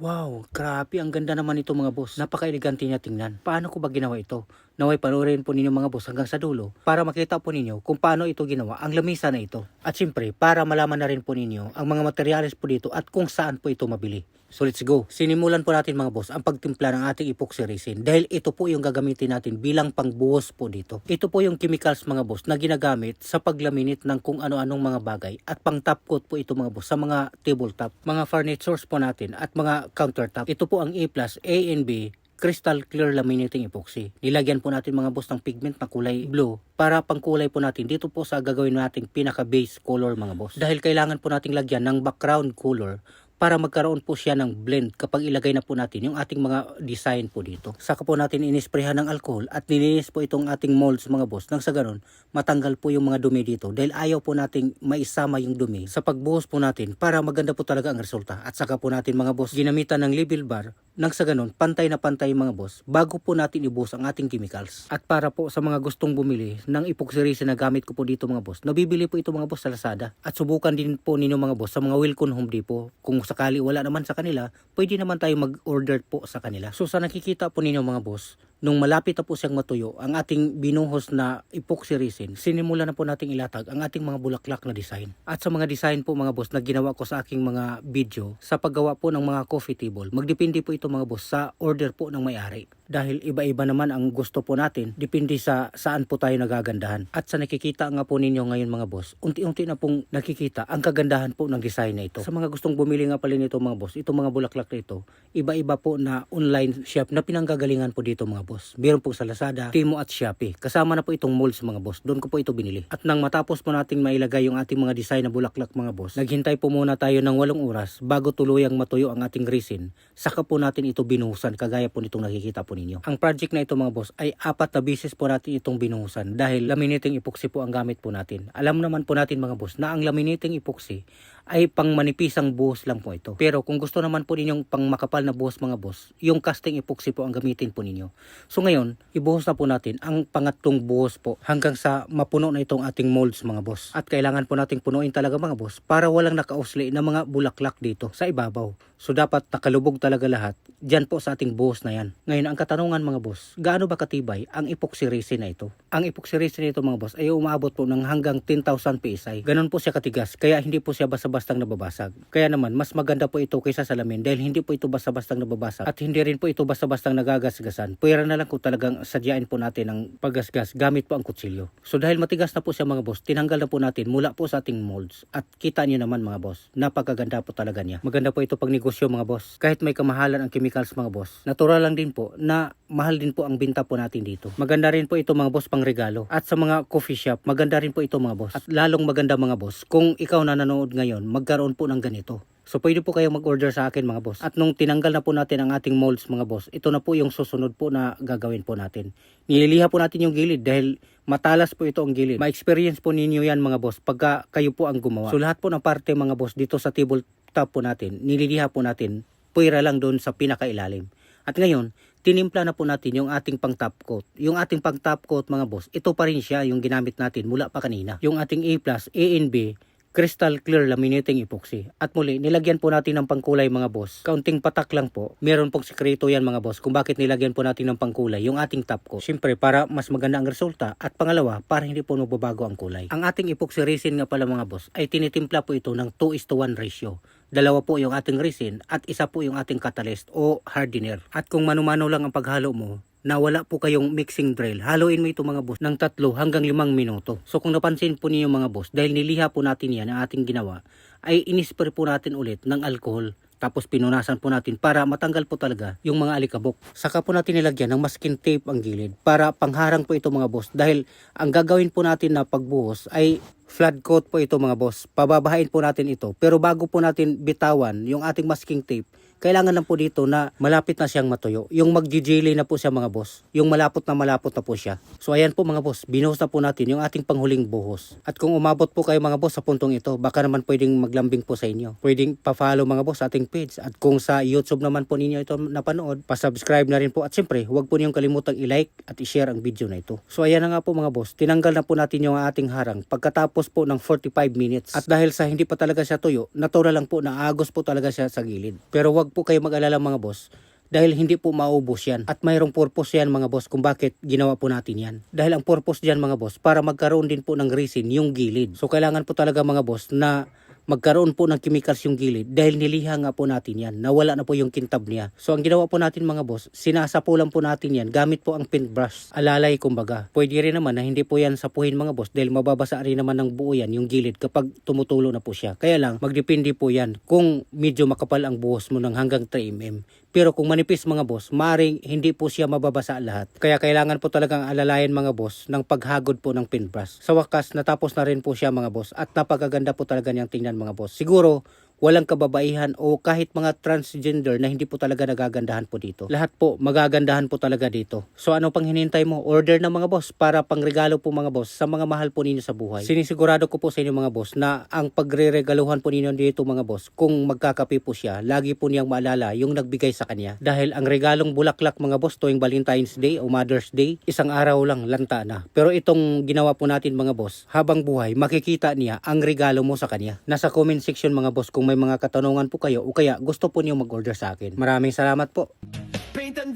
Wow, grabe ang ganda naman ito mga boss. Napaka-elegante niya tingnan. Paano ko ba ginawa ito? Naway panoorin po ninyo mga boss hanggang sa dulo para makita po ninyo kung paano ito ginawa ang lamisa na ito. At syempre, para malaman na rin po ninyo ang mga materyales po dito at kung saan po ito mabili. So let's go. Sinimulan po natin mga boss ang pagtimpla ng ating epoxy resin dahil ito po yung gagamitin natin bilang pangbuhos po dito. Ito po yung chemicals mga boss na ginagamit sa paglaminate ng kung ano-anong mga bagay at pang top coat po ito mga boss sa mga tabletop, mga furnitures po natin at mga countertop. Ito po ang A+, A and B crystal clear laminating epoxy. Nilagyan po natin mga boss ng pigment na kulay blue para pangkulay po natin dito po sa gagawin nating pinaka base color mga boss. Dahil kailangan po nating lagyan ng background color para magkaroon po siya ng blend kapag ilagay na po natin yung ating mga design po dito. Saka po natin inisprehan ng alcohol at nilinis po itong ating molds mga boss nang sa ganun matanggal po yung mga dumi dito dahil ayaw po nating maisama yung dumi sa pagbuhos po natin para maganda po talaga ang resulta. At saka po natin mga boss ginamitan ng level bar nang sa ganun pantay na pantay mga boss bago po natin ibuhos ang ating chemicals. At para po sa mga gustong bumili ng epoxy resin na gamit ko po dito mga boss, nabibili po ito mga boss sa Lazada at subukan din po ninyo mga boss sa mga Wilcon Home Depot. Kung sakali wala naman sa kanila, pwede naman tayo mag-order po sa kanila. So sa nakikita po ninyo mga boss, nung malapit na po siyang matuyo, ang ating binuhos na epoxy resin, sinimula na po nating ilatag ang ating mga bulaklak na design. At sa mga design po mga boss na ginawa ko sa aking mga video, sa paggawa po ng mga coffee table, magdepende po ito mga boss sa order po ng may-ari. Dahil iba-iba naman ang gusto po natin, depende sa saan po tayo nagagandahan. At sa nakikita nga po ninyo ngayon mga boss, unti-unti na pong nakikita ang kagandahan po ng design na ito. Sa mga gustong bumili nga pala nito mga boss, itong mga bulaklak na ito, iba-iba po na online shop na pinanggagalingan po dito mga boss. Meron po sa Lazada, Temu at Shopee. Kasama na po itong molds mga boss. Doon ko po ito binili. At nang matapos po nating mailagay yung ating mga design na bulaklak mga boss, naghintay po muna tayo ng 8 oras bago tuluyang matuyo ang ating resin. Saka po natin ito binuhusan kagaya po nitong nakikita po ninyo. Ang project na ito mga boss ay 4 na beses po natin itong binuhusan dahil laminating epoxy po ang gamit po natin. Alam naman po natin mga boss na ang laminating epoxy ay pang manipisang buhos lang po ito. Pero kung gusto naman po ninyong pang makapal na buhos mga boss, yung casting epoxy po ang gamitin po ninyo. So ngayon, ibuhos na po natin ang pangatlong buhos po hanggang sa mapuno na itong ating molds mga boss. At kailangan po nating punuin talaga mga boss para walang nakausli na mga bulaklak dito sa ibabaw. So dapat nakalubog talaga lahat dyan po sa ating buhos na yan. Ngayon ang katanungan mga boss, gaano ba katibay ang epoxy resin na ito? Ang epoxy resin na ito mga boss ay umabot po ng hanggang 10,000 PSI. Ganon po siya katigas kaya hindi po siya basta-bastang nababasag. Kaya naman mas maganda po ito kaysa salamin dahil hindi po ito basta-bastang nababasag at hindi rin po ito basta-bastang nagagasgasan. Pwera na lang kung talagang sadyain po natin ang paggasgas gamit po ang kutsilyo. So dahil matigas na po siya mga boss, tinanggal na po natin mula po sa ating molds at kita niyo naman mga boss, napakaganda po talaga niya. Maganda po ito pag negosyo mga boss. Kahit may kamahalan ang chemicals mga boss, natural lang din po na mahal din po ang binta po natin dito. Maganda rin po ito mga boss pang regalo. At sa mga coffee shop, maganda rin po ito mga boss. At lalong maganda mga boss kung ikaw na nanonood ngayon, magkaroon po ng ganito. So pwede po kayong mag-order sa akin mga boss. At nung tinanggal na po natin ang ating molds mga boss, ito na po yung susunod po na gagawin po natin. Nililiha po natin yung gilid dahil matalas po ito ang gilid. Ma-experience po ninyo yan mga boss pagka kayo po ang gumawa. So lahat po ng parte mga boss dito sa tabletop po natin, nililiha po natin, puwera lang doon sa pinakailalim. At ngayon, tinimpla na po natin yung ating pang top coat. Yung ating pang top coat mga boss, ito pa rin siya yung ginamit natin mula pa kanina. Yung ating A+, A and B, crystal clear laminating epoxy. At muli, nilagyan po natin ng pangkulay mga boss. Kaunting patak lang po. Meron pong sekreto yan mga boss kung bakit nilagyan po natin ng pangkulay yung ating top coat. Siyempre, para mas maganda ang resulta. At pangalawa, para hindi po nagbabago ang kulay. Ang ating epoxy resin nga pala mga boss ay tinitimpla po ito ng 2:1 ratio. Dalawa po yung ating resin at isa po yung ating catalyst o hardener. At kung mano-mano lang ang paghalo mo, na wala po kayong mixing drill, haluin mo ito mga boss ng 3 hanggang 5 minuto. So kung napansin po niyo mga boss, dahil niliha po natin yan ang ating ginawa, ay inispray po natin ulit ng alcohol. Tapos pinunasan po natin para matanggal po talaga yung mga alikabok. Saka po natin nilagyan ng masking tape ang gilid para pangharang po ito mga boss. Dahil ang gagawin po natin na pagbuhos ay flat coat po ito mga boss. Pababahain po natin ito. Pero bago po natin bitawan yung ating masking tape, kailangan lang po dito na malapit na siyang matuyo. Yung mag-jelly na po siya mga boss. Yung malapot na po siya. So ayan po mga boss, binuhos na po natin yung ating panghuling buhos. At kung umabot po kayo mga boss sa puntong ito, baka naman pwedeng maglambing po sa inyo. Pwedeng pa-follow mga boss sa ating page. At kung sa YouTube naman po ninyo ito napanood, pa-subscribe na rin po. At siyempre, huwag po niyong kalimutang i-like at i-share ang video na ito. So ayan na nga po mga boss, tinanggal na po natin yung ating harang. Pagkatapos pagkatapos po ng 45 minutes. At dahil sa hindi pa talaga siya tuyo, natural lang po na agos po talaga siya sa gilid. Pero wag po kayo mag-alala mga boss, dahil hindi po maubos yan. At mayroong purpose yan mga boss kung bakit ginawa po natin yan. Dahil ang purpose dyan mga boss, para magkaroon din po ng resin yung gilid. So kailangan po talaga mga boss na magkaroon po ng chemicals yung gilid dahil niliha nga po natin yan. Nawala na po yung kintab niya. So ang ginawa po natin mga boss, sinasapulan po natin yan gamit po ang paintbrush. Alalay kumbaga. Pwede rin naman na hindi po yan sapuhin mga boss dahil mababasa rin naman ng buo yan yung gilid kapag tumutulo na po siya. Kaya lang, magdepende po yan kung medyo makapal ang buhos mo ng hanggang 3mm. Pero kung manipis mga boss, maring hindi po siya mababasa lahat. Kaya kailangan po talagang alalayan mga boss ng paghagod po ng paintbrush. Sa wakas, natapos na rin po siya mga boss at napakaganda po talaga niyang tingnan mga boss. Siguro, walang kababaihan o kahit mga transgender na hindi po talaga nagagandahan po dito. Lahat po magagandahan po talaga dito. So ano pang hinintay mo? Order na mga boss para pangregalo po mga boss sa mga mahal po ninyo sa buhay. Sinisigurado ko po sa inyo mga boss na ang pagre-regaluhan po ninyo dito mga boss, kung magkakape po siya, lagi po niyang maalala yung nagbigay sa kanya. Dahil ang regalong bulaklak mga boss tuwing Valentine's Day o Mother's Day, isang araw lang lanta na. Pero itong ginawa po natin mga boss, habang buhay makikita niya ang regalo mo sa kanya. Nasa comment section mga boss kung may mga katanungan po kayo o kaya gusto po niyo mag-order sa akin. Maraming salamat po. Paint and